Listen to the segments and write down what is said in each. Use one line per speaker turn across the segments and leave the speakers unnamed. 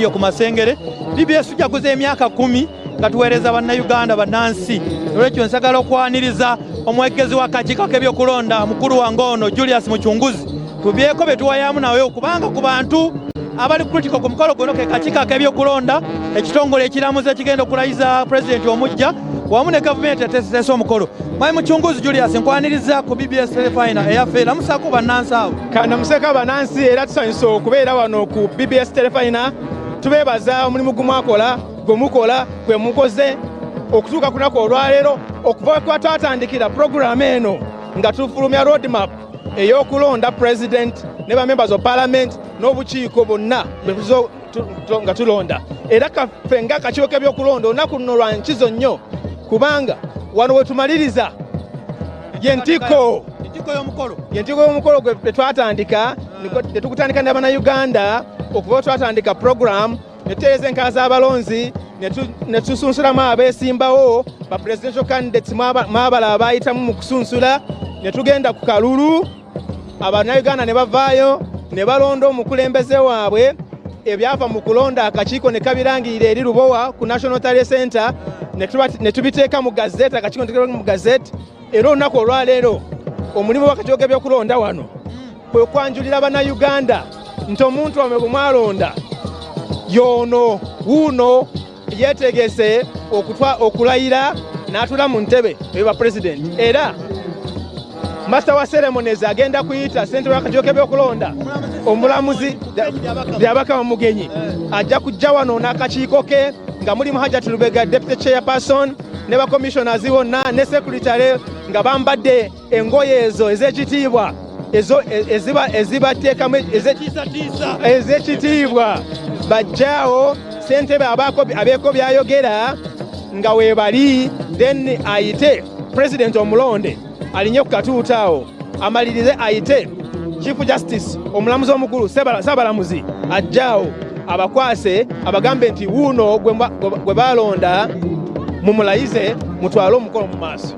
radio ku Masengere. BBS tujaguza emyaka 10 nga tuweereza bannayuganda bannansi. Olwekyo nsagala okwaniriza omwegezi w'akakiiko k'ebyokulonda mukulu wange ono Julius Muchunguzi. Tubyeko betuwayamu nawe okubanga ku bantu abali critical ku mukolo guno ke kakiiko k'ebyokulonda ekitongole ekiramuzi ekigenda okulayiza president omujja wamu ne gavumenti eteesesa omukolo. Mwami Muchunguzi Julius nkwaniriza ku BBS Telefina eyaffe lamusako bannansi abo.
Kana museka bannansi era tusanyusa okubeera wano ku BBS Telefina. Tubeebaza omulimu gumwakola gwemukola gwe mukoze okutuuka kunaku olwaleero okuva kwa twatandikira programu eno nga tufulumya roadmap ey'okulonda president ne ba members of parliament n'obukiiko bonna nga tulonda. Era kaffe nga akakiiko k'ebyokulonda olunaku luno lwa nkizo nnyo kubanga wano we tumaliriza yentiko y'omukolo gwe twatandika ne tukutandika ne bannayuganda okuva twatandika program ne tutereeza enkaala z'abalonzi ne tusunsulamu abeesimbawo ba presidential candidates mwabala abayitamu mu kusunsula ne tugenda ku kalulu abannayuganda ne bavaayo ne balonda omukulembeze waabwe ebyava mu kulonda akakiiko ne kabirangirira eri Lubowa ku National Tally Center ne tubiteeka mu gazette akakiiko ne mu gazette. Era olunaku olwaleero omulimu w'akakiiko k'ebyokulonda wano kwe kwanjulira bannayuganda nti omuntu omwe bwe mwalonda y'ono wuuno yeetegese okulayira n'atula mu ntebe eba president. Era master wa ceremonies agenda kuyita ssentebe w'akakiiko k'ebyokulonda omulamuzi Byabaka Bamugenyi ajja kujja wano n'akakiiko ke nga mulimu Hajjati Lubega deputy chairperson ne ba commissioners bonna ne secretary nga bambadde engoye ezo ez'ekitiibwa ezo ezibateekamu ez'ekitiibwa bajjaawo ssentebe abeeko byayogera nga weebali then ayite president omulonde alinye ku katuuta awo amalirize ayite chief justice omulamuzi omukulu Ssaabalamuzi ajjaawo abakwase abagambe nti wuuno gwe balonda mumulayize mutwale omukolo mu maaso.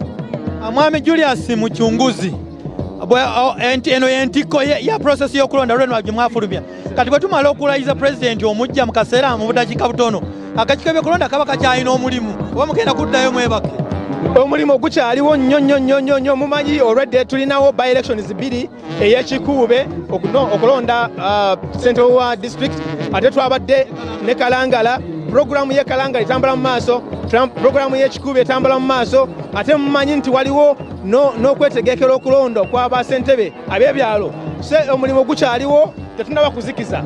Mwami Julius Muchunguzi eno yentiko ya process y'okulonda lweno agye mwafulumya kati bwe tumala okulayiza president omujja mu kaseera mu budakiika butono akakiiko k'ebyokulonda kaba kakyalina omulimu oba mugenda kuddayo mwebake?
Omulimu gukyaliwo nnyo mumanyi already tulinawo by elections 2 ey'ekikuube okulonda ssentebe wa district ate twabadde ne Kalangala. Programu ye Kalangala etambula mu maaso, programu y'ekikuube etambula mu maaso, ate mumanyi nti waliwo n'okwetegekera okulonda kw'aba ssentebe ab'ebyalo. Omulimu gukyaliwo tetunaba kuzikiza.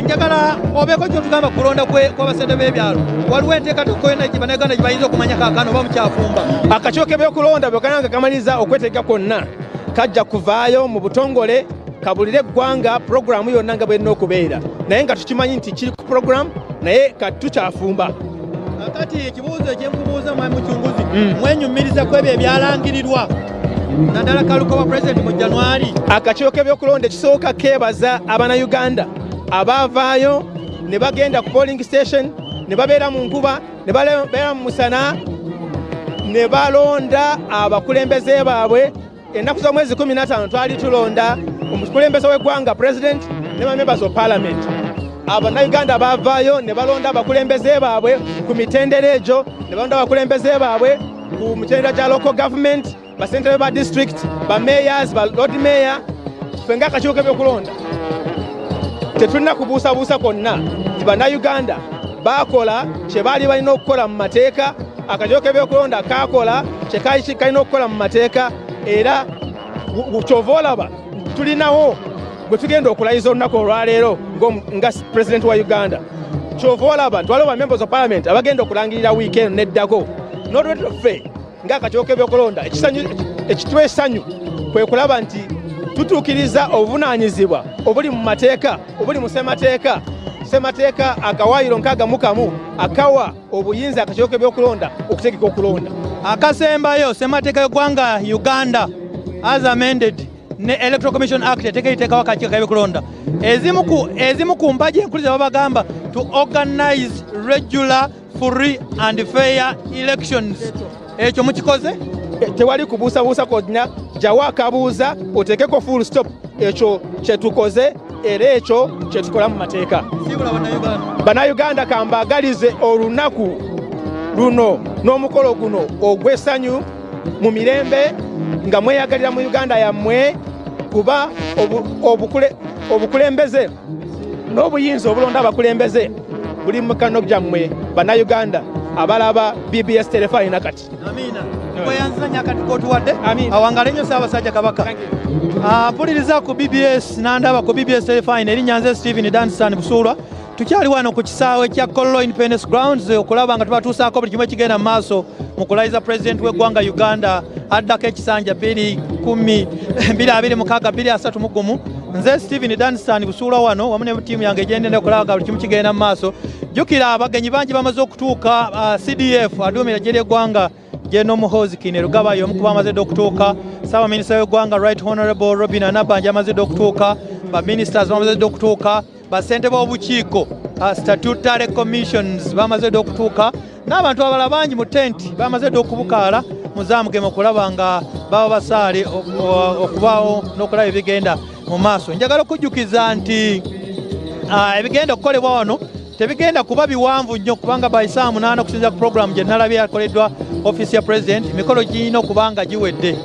Njagala obeeko kyotugamba kulonda kw'abassentebe b'ebyalo waliwo enteekateeka yonna bannayuganda gye bayinza okumanya kaakano oba mukyafumba.
Akakiiko k'ebyokulonda bwe kananga kamaliriza okwetegeka kwonna kajja kuvaayo mu butongole kabulire eggwanga programu yonna nga bw'erina okubeera naye nga tukimanyi nti kiri ku programu naye kati tukyafumba.
Kati ekibuuzo ekyenkubuuza Mwami Muchunguzi mwenyumiriza ku ebyo ebyalangirirwa naddala kaluko wa president mu January.
Akakiiko k'ebyokulonda ekisooka keebaza abannayuganda abaavaayo ne bagenda ku polling station ne babeera mu nkuba ne babeera mu musana ne balonda abakulembeze baabwe. Ennaku z'omwezi 15 twali tulonda omukulembeze w'eggwanga president ne ba members of parliament. Abannayuganda baavaayo ne balonda abakulembeze baabwe ku mitendera egyo ne balonda abakulembeze baabwe ku mitendera gya local government bassentebe ba district ba mayors ba lord mayor. Ffe ng'akakiiko k'ebyokulonda tetulina kubuusabuusa kwonna nti bannayuganda baakola kye baali balina okukola mu mateeka. Akakiiko k'ebyokulonda kaakola kye kalina okukola mu mateeka. Era kyova olaba tulinawo bwe tugenda okulayiza olunaku olwaleero nga president wa Uganda. Kyova olaba nti waliwo ba members of parliament abagenda okulangirira weekend neddako. N'olwekyo ffe ng'akakiiko k'ebyokulonda ekitwesanyu kwe kulaba nti tutuukiriza obuvunaanyizibwa obuli mu mateeka obuli mu ssemateeka akawaayiro 61 akawa obuyinza akakiiko k'ebyokulonda okutegeka okulonda.
Akasembayo ssemateeka y'eggwanga Uganda as amended ne Electoral Commission Act eteekawo akakiiko k'ebyokulonda ezimu ku mpagi enkuluze babagamba to organize regular free and fair elections. Ekyo mukikoze?
Tewali kubuusabuusa konna, jjawo akabuuza oteekeko full stop. Ekyo kye tukoze era ekyo kye tukola mu mateeka. Bannayuganda kambaagalize olunaku luno n'omukolo guno ogw'essanyu mu mirembe nga mweyagalira mu Uganda yammwe, kuba obukulembeze n'obuyinza obulonda abakulembeze buli mu mikono gyammwe bannayuganda abalaba BBS Telefayina kati.
Amina. Kweyanzanya kati kotuwadde. Awangale nnyo Ssaabasajja Kabaka. Mpuliriza ku BBS n'andaba ku BBS Telefayina erinnya nze Stephen Danstan Busuulwa. Tukyali wano ku kisaawe kya Kololo Independence Grounds okulaba nga tubatuusaako buli kimu ekigenda mu maaso mu kulayiza Pulezidenti w'eggwanga Uganda addako ekisanja 2026-2031. Nze Stephen Danstan Busuulwa wano wamu ne ttiimu yange egendera okulaba nga buli kimu kigenda mu maaso. Jjukira abagenyi bangi bamaze okutuuka. CDF aduumira eggye ly'eggwanga General Muhoozi Kainerugaba y'omu ku bamazidde okutuuka. Ssaabaminisita w'eggwanga Right Honorable Robin Anabanja amazidde okutuuka. Baministers bamazidde okutuuka. Basente b'obukiiko statutory commissions bamazidde okutuuka. N'abantu abalala bangi mu tenti bamazidde okubukaala muzaamugema okulaba nga baba basaale okubaawo n'okulaba ebigenda mu maaso. Njagala okujjukiza nti ebigenda okukolebwa wano tebigenda kuba biwanvu nnyo kubanga by saa 8 okusinziira ku programu gye nalabye yakoleddwa ofiisi ya President, emikolo girina okuba nga giwedde.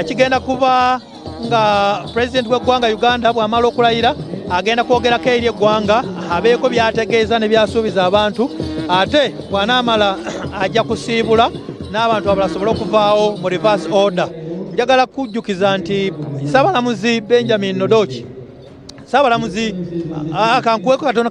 Kigenda kuba nga President w'eggwanga Uganda bw'amala okulayira agenda kwogerako eri eggwanga abeeko by'ategeeza ne byasuubiza abantu, ate bw'anaamala ajja kusiibula n'abantu abalala basobole okuvaawo mu reverse order. Njagala kujjukiza nti Ssaabalamuzi Benjamin Nodoki, Ssaabalamuzi kankuweeko katono